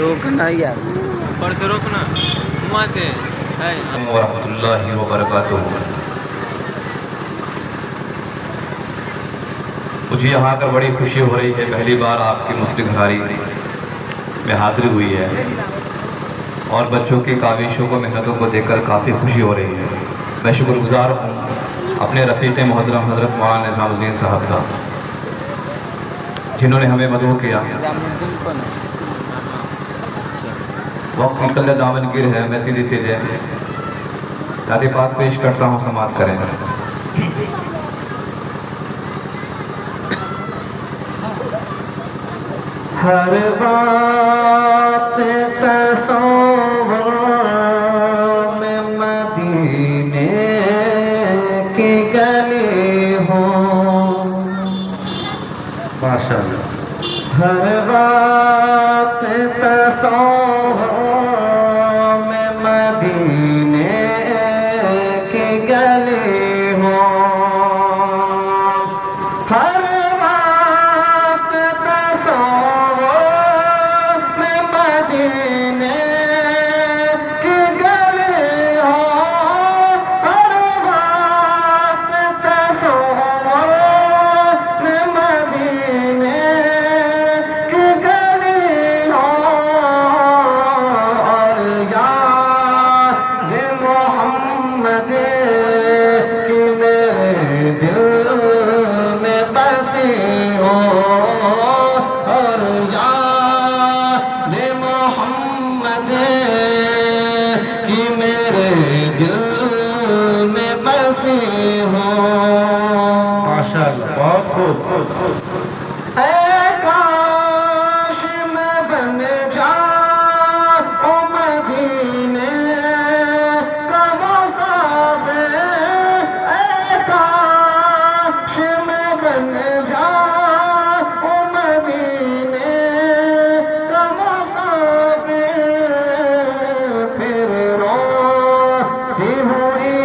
रोकना यार, ऊपर से रोकना, वहाँ से है। वरहमतुल्लाहि वबरकातुहू। मुझे यहाँ आकर बड़ी खुशी हो रही है, पहली बार आपकी मुस्लिम घरारी में हाजिरी हुई है और बच्चों की काविशों को, मेहनतों को देखकर काफ़ी खुशी हो रही है। मैं शुक्रगुजार हूँ अपने रफ़ीक़ मोहतरम हज़रत मौलाना निज़ामुद्दीन साहब का, जिन्होंने हमें मदऊ किया। वक्त निकल दामनगिर है, मैं सीधे सीधे शादी पाक पेश करता हूँ, समाप्त करें। हर बात तस्वीर में मदीने की गली हो, माशाअल्लाह। हर बात तस्वीर में मदीने की गली हो, हर बात तस्वीर में मदीने की गली हो, हर बात तस्वीर में मदीने की गली हो। और याद मोहम्मद की मेरे दिल में बसी हो, और याद मोहम्मद की मेरे दिल में बसी हो। माशाअल्लाह, बहुत खूब। काश मैं बन जाऊं मदीने का मुसाफिर, काश मैं बन जाऊं मदीने का मुसाफिर, फिर रोती हुई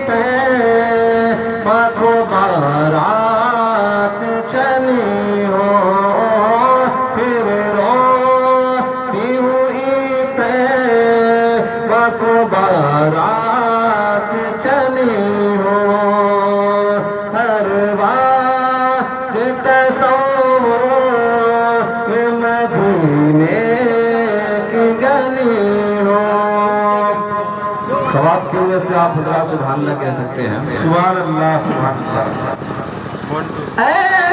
तैबा को बारात चली हो, फिर रोती हुई तैबा को बारात चली हो। हर बात तस्वीर में मदीने की गली हो। सवाब की वजह से आप हज़रात सुभान अल्लाह कह सकते हैं। सुभान अल्लाह, सुभान अल्लाह।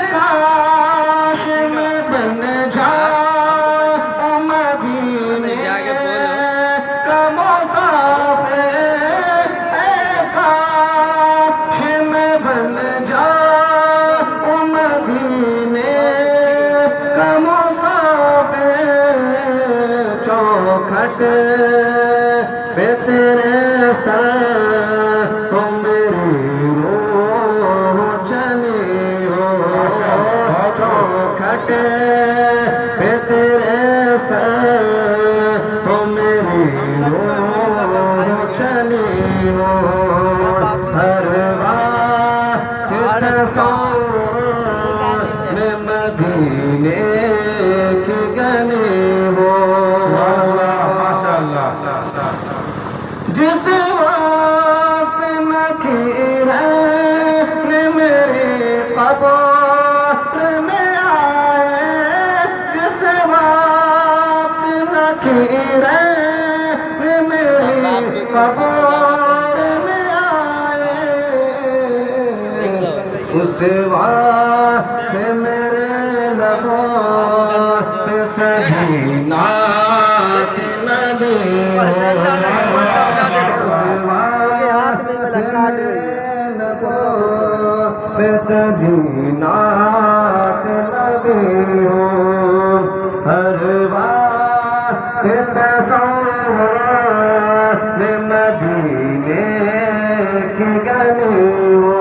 काश मैं बन जाऊं मदीने का मुसाफिर, काश मैं बन जाऊं मदीने का मुसाफिर, चौखट पे तेरे सर तो मेरी रूह चली हो, चौखट पे तेरे सर तो मेरी रूह चली हो। हर बात तस्वीर में मदीने की गली हो। माशाअल्लाह। जिस वक्त नखीरन मेरे कब्र में आए, जिस वक्त नखीरन मेरे कब्र में आए, उस वक्त मेरे लबों पे सभी नात नबी नात नबी हो। हर बात तस्वीर में मदीने की गली हो।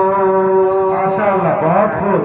माशाअल्लाह, बहुत खूब।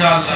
इंशाअल्लाह।